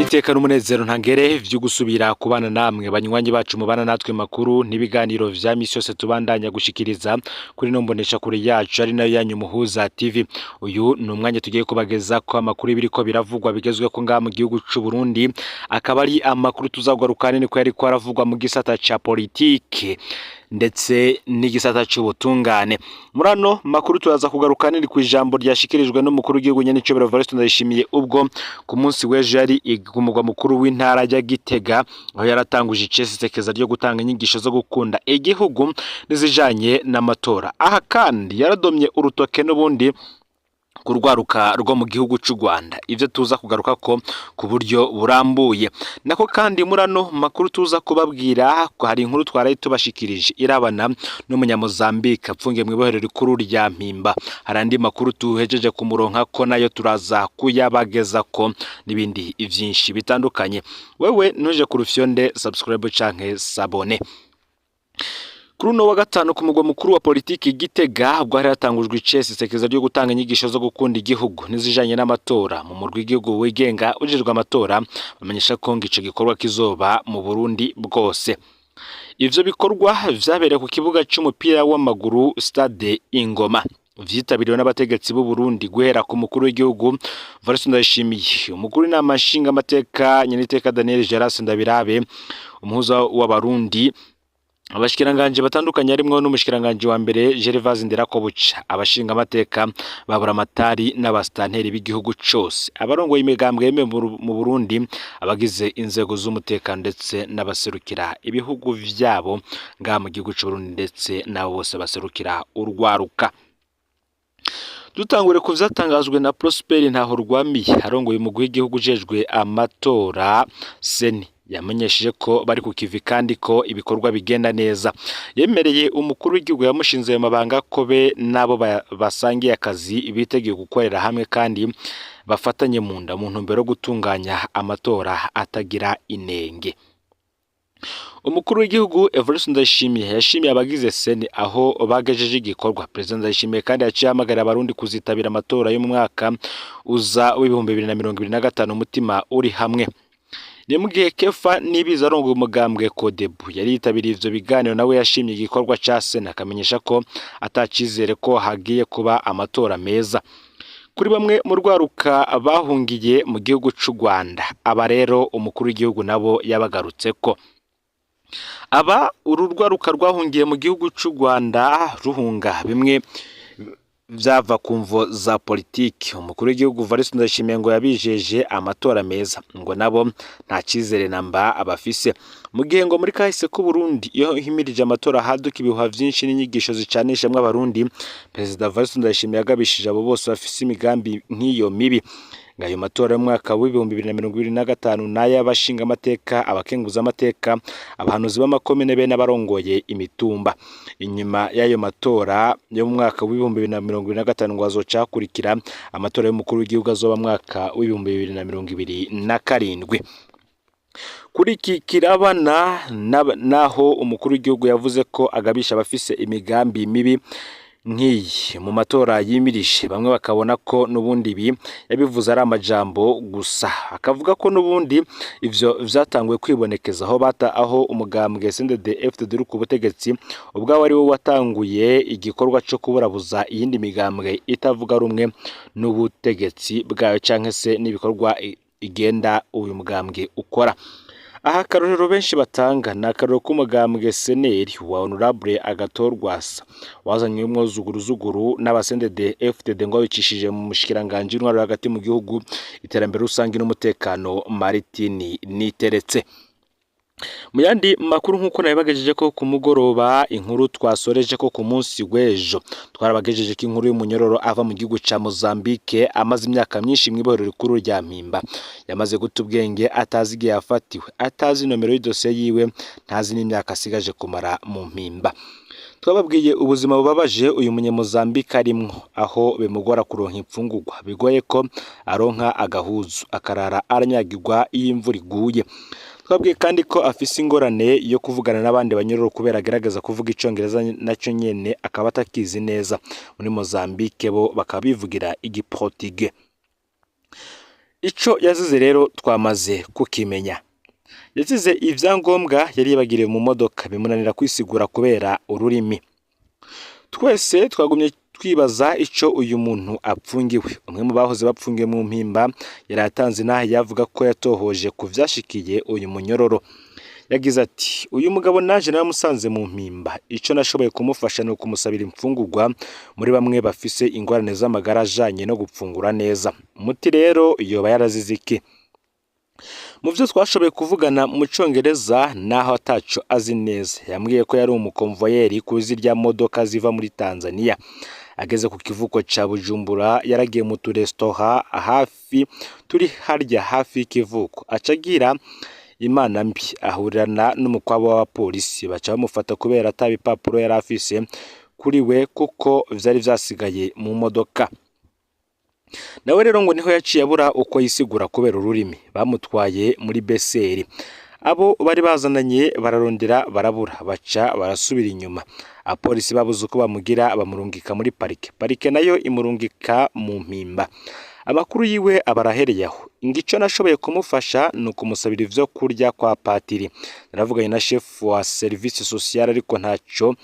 iteka n'umunezero ntangere vyo gusubira kubana namwe banywanyi bacu mubana natwe makuru n'ibiganiro vya misi yose tubandanya gushikiriza kuri no mbonesha kuri yacu ari nayo yanyu Muhuza TV. Uyu ni umwanya tugiye kubageza ko amakuru biriko biravugwa bigezwe ko ngaha mu gihugu c'u Burundi, akaba ari amakuru tuzagwarukana ni ko yari ko aravugwa mu gisata ca politike ndetse n'igisata c'ubutungane. Murano makuru turaza kugarukana ni kwijambo ryashikirijwe n'umukuru w'igihugu nyene Cobero Evariste Ndayishimiye ubwo ku munsi w'ejo yari igumugwa mukuru w'intara ya Gitega, aho yaratanguje icesekeza ryo gutanga inyigisho zo gukunda igihugu nizijanye n'amatora. Aha kandi yaradomye urutoke n'ubundi kurwaruka rwo mu gihugu c'u Rwanda, ivyo tuza kugaruka ko ku buryo burambuye. Nako kandi murano makuru tuza kubabwira ko hari inkuru twaraye tubashikirije irabana n'umunyamozambike apfungiye mu ibohero rikuru rya Mpimba. Hari andi makuru tuhejeje ku muronka ko nayo turaza kuyabageza ko n'ibindi vyinshi bitandukanye. Wewe ntuje ku rufyonde subscribe canke sabone. Kuri uno wa gatanu ku mugwa mukuru wa politiki Gitega, ubwo hari hatangujwe icesekeza ryo gutanga inyigisho zo gukunda igihugu nizijanye n'amatora mu murwi w'igihugu wigenga ujejwe amatora, bamenyesha ko ico gikorwa kizoba mu Burundi bwose. Ivyo bikorwa vyabereye ku kibuga c'umupira w'amaguru Stade Ingoma, vyitabiriwe n'abategetsi b'u Burundi guhera ku mukuru w'igihugu Evariste Ndayishimiye, umukuru w'inama nshingamateka Nyeniteka Daniel Geras Ndabirabe, umuhuza w'abarundi, abashikiranganje batandukanye harimwo n'umushikiranganje wa mbere Gervase Ndirakobuca, abashinga amateka babura amatari n'abastanteri b'igihugu cose, abarongoye imigambwe yeme mu Burundi, abagize inzego z'umutekano ndetse n'abaserukira ibihugu vyabo ngaha mu gihugu c'u Burundi ndetse nabo bose baserukira urwaruka. Dutangure kuvyatangazwe na Prosper Ntahorwamiye, arongoye umugwi w'igihugu ujejwe amatora Seni, yamenyesheje ko bari ku kivi kandi ko ibikorwa bigenda neza. Yemereye umukuru w'igihugu yamushinze ayo mabanga ko be nabo basangiye akazi biteguye gukorera hamwe kandi bafatanye mu nda mu ntumbero yo gutunganya amatora atagira inenge. Umukuru w'igihugu Evariste Ndayishimiye yashimiye abagize Seni aho bagejeje igikorwa. President Ndayishimiye kandi yaciye amagarira abarundi kuzitabira amatora yo mu mwaka uza w'ibihumbi 2025 umutima uri hamwe. Ni mu gihe Kefa Nibiza arongoye umugambwe Kodebu yari yitabiriye ivyo biganiro, nawe yashimye igikorwa ca Seni akamenyesha ko atacizere ko hagiye kuba amatora meza. Kuri bamwe mu rwaruka bahungiye mu gihugu c'u Rwanda, aba rero umukuru w'igihugu nabo yabagarutseko. Aba ururwaruka rwahungiye mu gihugu c'u Rwanda ruhunga bimwe vyava kumvo za politiki, umukuru w'igihugu Evariste Ndayishimiye ngo yabijeje amatora meza, ngo nabo nta cizere namba abafise. Mu gihe ngo muri kahise ku Burundi iyo himirije amatora haduka ibihuha vyinshi n'inyigisho zicanishamwe abarundi, President Evariste Ndayishimiye yagabishije abo bose bafise imigambi nk'iyo mibi. Ngayo matora y'umwaka w'ibihumbi 2025 naye abashinga amateka, abakenguza amateka, abahanuzi b'amakomine be n'abarongoye imitumba. Inyuma y'ayo matora yo mu mwaka w'ibihumbi 2025 ngo azocakurikira amatora y'umukuru w'igihugu azoba mwaka w'ibihumbi 2027. Kuri iki kirabana naho umukuru w'igihugu yavuze ko agabisha abafise imigambi mibi nk'iyi mu matora yimirije, bamwe bakabona ko nubundi ibi yabivuze ari amajambo gusa, akavuga ko nubundi ivyo vyatanguye kwibonekeza aho umugambwe CNDD-FDD uri ku butegetsi ubwawe ari wo watanguye igikorwa co kuburabuza iyindi migambwe itavuga rumwe n'ubutegetsi bwayo canke se n'ibikorwa igenda uyu mugambwe ukora. Aha karorero benshi batanga na karorero k'umugambwe Seneri wa Honorable Agathon Rwasa wazanywe mwozuguruzuguru n'abasendede-FDD ngo bicishije mu mushikiranganje intwaro hagati mu gihugu, iterambere rusange n'umutekano Martin Niteretse. Mu yandi makuru nk'uko nabibagejeje ko ku mugoroba, inkuru twasoreje ko ku munsi w'ejo twarabagejeje ko inkuru y'umunyororo ava mu gihugu ca Mozambique amaze imyaka myinshi mu ibohero rikuru rya Mpimba, yamaze guta ubwenge, atazi igihe yafatiwe, atazi nomero y'idosiye yiwe, ntazi n'imyaka asigaje kumara mu Mpimba. Twababwiye ubuzima bubabaje uyu munyamozambike arimwo, aho bimugora kuronka imfungurwa, bigoye ko aronka agahuzu, akarara aranyagirwa iyo imvura iguye. Twabwiye kandi ko afise ingorane yo kuvugana n'abandi banyororo kubera agerageza kuvuga icongereza nacyo nyene akaba atakizi neza. Muri Mozambique bo bakabivugira igiportuge. Ico yazize rero twamaze kukimenya. Yazize ivyangombwa yari yibagiriye mu modoka bimunanira kwisigura kubera ururimi. Twese twagumye twibaza ico uyu muntu apfungiwe. Umwe mu bahoze bapfungiwe mu mpimba yari atanze naho yavuga ko yatohoje ku vyashikiye uyu munyororo. Yagize ati uyu mugabo naje naramusanze mu mpimba, ico nashoboye kumufasha no kumusabira imfungurwa muri bamwe bafise ingorane z'amagara ajanye no gupfungura neza. Umuti rero yoba yarazize iki? Mu byo twashoboye kuvugana mu Congereza naho ataco azi neza, yambwiye ko yari umukonvoyeri kuzi rya modoka ziva muri Tanzania. Ageze ku kivuko ca Bujumbura yaragiye mu turestora hafi turi harya hafi y'ikivuko, acagira Imana mbi ahurirana n'umukwabo w'abapolisi baca bamufata kubera atabipapuro yari afise kuri we kuko vyari vyasigaye mu modoka. Nawe rero ngo niho yaciye abura uko yisigura kubera ururimi. Bamutwaye muri beseri. Abo bari bazananye bararondera barabura, baca barasubira inyuma. Apolisi babuze uko bamugira bamurungika muri parike nayo imurungika mu mpimba. Amakuru yiwe abarahereye aho. Ingico nashoboye kumufasha no kumusabira ivyo kurya kwa patiri. Naravuganye na chef wa service social ariko ntaco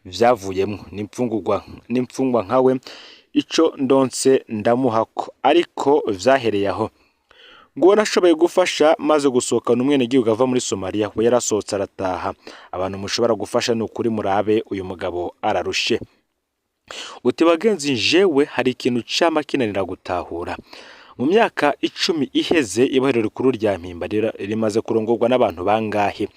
vyavuyemo. Nimfungwa nkawe ico ndonse ndamuhako ariko vyahereye aho. Ngo nashoboye gufasha maze gusohokana umwene gihugu ava muri Somalia we yarasohotse arataha. Abantu mushobora gufasha no kuri murabe uyu mugabo ararushe. Uti bagenzi jewe hari ikintu cama kinanira gutahura. Mu myaka 10 iheze ibohero rikuru rya Mpimba rimaze kurongorwa n'abantu bangahe.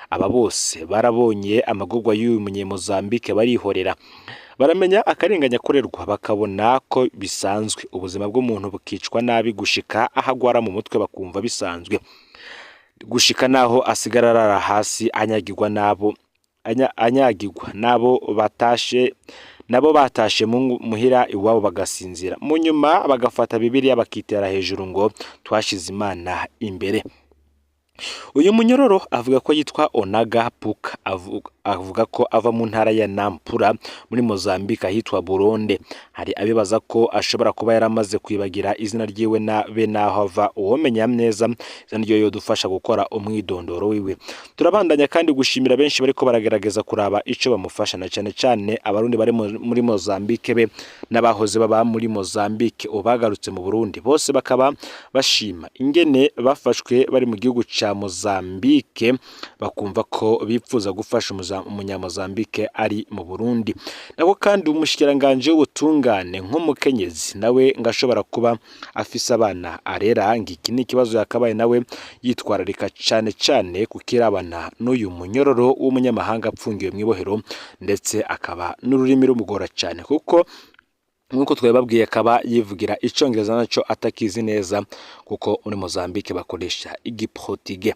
Aba bose barabonye amagurwa y'uyu munyemozambike barihorera. Baramenya akarenganya korerwa bakabona ko bisanzwe. Ubuzima bw'umuntu bukicwa nabi gushika ahagwara mu mutwe bakumva bisanzwe. Gushika naho asigarara hasi anyagirwa nabo batashe muhira iwabo bagasinzira. Mu nyuma bagafata Bibiliya bakitera hejuru ngo twashize Imana imbere. Uyu munyororo avuga ko yitwa Onaga Puka, avuga ko ava mu ntara ya Nampula muri Mozambique ahitwa Buronde. Hari abibaza ko ashobora kuba yaramaze kwibagira izina ryiwe na be naho ava. Uwomenya neza izina ryo yodufasha gukora umwidondoro wiwe. Turabandanya kandi gushimira benshi bariko baragerageza kuraba ico bamufasha na cyane abarundi bari muri Mozambique be n'abahoze baba muri Mozambique ubagarutse mu Burundi. Bose bakaba bashima ingene bafashwe bari mu gihugu ca Mozambique bakumva ko bipfuza gufasha umunyamozambique ari mu Burundi. Nako kandi umushikiranganje w'ubutungane nk'umukenyezi nawe ngashobora kuba afise abana arera. Ngiki ni kibazo yakabaye nawe yitwararika cyane kukirabana n'uyu munyororo w'umunyamahanga apfungiwe mu ibohero, ndetse akaba n'ururimi rumugora cyane kuko nkuko twebabwiye akaba yivugira Icongereza naco atakizi neza kuko muri Mozambique bakoresha igiportige.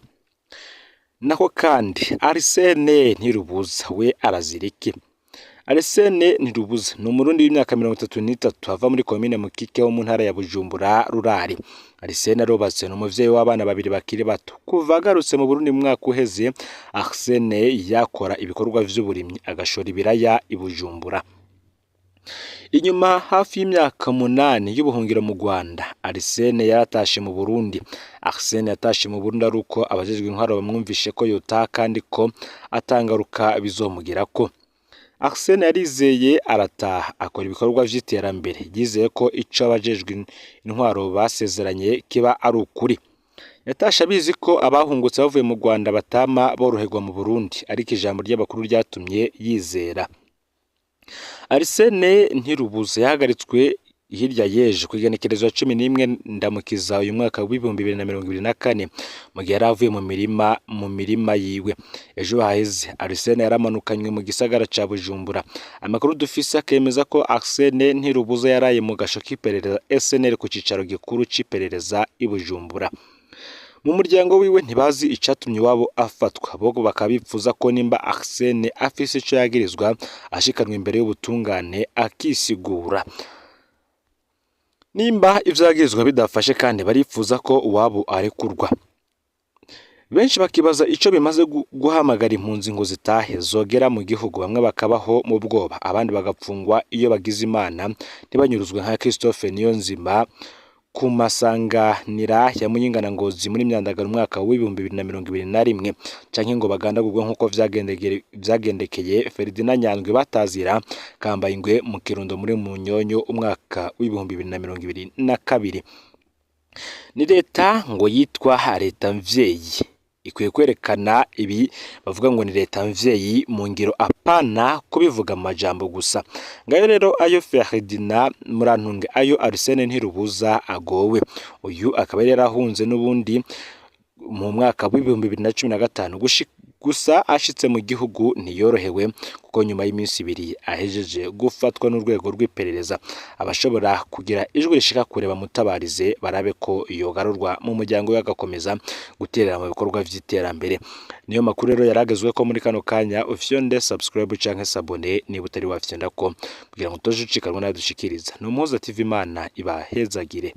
Nako kandi Arsene Ntirubuza we araziriki. Arsene Ntirubuza ni umurundi w'imyaka 33 ava muri komine Mukike wo mu ntara ya Bujumbura rurari. Arsene arobatse n'umuvyeyi w'abana babiri bakiri bato. Kuva agarutse mu Burundi mu mwaka uheze, Arsene yakora ibikorwa vy'uburimyi agashora ibiraya i Bujumbura. Inyuma hafi y'imyaka 8 y'ubuhungiro mu Rwanda, Arsene yatashe mu Burundi. Arsene yatashe mu Burundi aruko abajejwe intwaro bamwumvishe ko yotaha kandi ko atangaruka bizomugirako. Arsene yarizeye arataha akora ibikorwa vy'iterambere, yizeye ko ico abajejwe intwaro basezeranye kiba ari ukuri. Yatasha bizi ko abahungutse bavuye mu Rwanda batama boroherwa mu Burundi, ariko ijambo ry'abakuru ryatumye yizera. Arsene Ntirubuza yahagaritswe hirya yeje ku igenekerezo ya 11 ndamukiza uyu mwaka wa 2024 mu gihe yaravuye mu mirima yiwe. Ejo haheze Arsene yaramanukanywe mu gisagara ca Bujumbura. Amakuru dufise akemeza ko Arsene Ntirubuza yaraye mu gasho k'iperereza SNL ku cicaro gikuru c'iperereza i Bujumbura. Mu muryango wiwe ntibazi icatumye wabo afatwa, bogo bakabipfuza ko nimba Arsene afise ico yagirizwa ashikanwe imbere y'ubutungane akisigura. Nimba ivyagirizwa bidafashe kandi baripfuza ko wabo arekurwa. Benshi bakibaza ico bimaze guhamagara impunzi ngo zitahe zogera mu gihugu. Bamwe bakabaho mu bwoba, abandi bagapfungwa iyo bagize Imana ntibanyuruzwe nka Christophe Niyonzima ku masanganira ya Muyinga na Ngozi muri Myandagaro umwaka w'ibihumbi 2021 canke ngo bagandagurwe nkuko vyagendekeye Ferdinand Nyandwi batazira kambaye ingwe mu Kirundo muri Munyonyo umwaka w'ibihumbi 2022. Ni leta ngo yitwa leta mvyeyi ikwiye kwerekana ibi bavuga ngo ni leta mvyeyi mu ngiro apana kubivuga amajambo gusa. Ngayo rero ayo Ferdinand Murantunge ayo Arsene Ntirubuza agowe, uyu akaba yarahunze n'ubundi mu mwaka w'ibihumbi 2015 gusa ashitse mu gihugu ntiyorohewe kuko nyuma y'iminsi 2 ahejeje gufatwa n'urwego rw'iperereza. Abashobora kugira ijwi rishika kureba mutabarize barabe ko yogarurwa mu muryango yagakomeza guterera mu bikorwa vy'iterambere. Niyo makuru rero yaragezwe ko muri kano kanya ufyonde subscribe canke s'abone niba utari wafyonda ko kugira ngo toje ucikanwa nadushikiriza. Numuhoza TV Imana ibahezagire.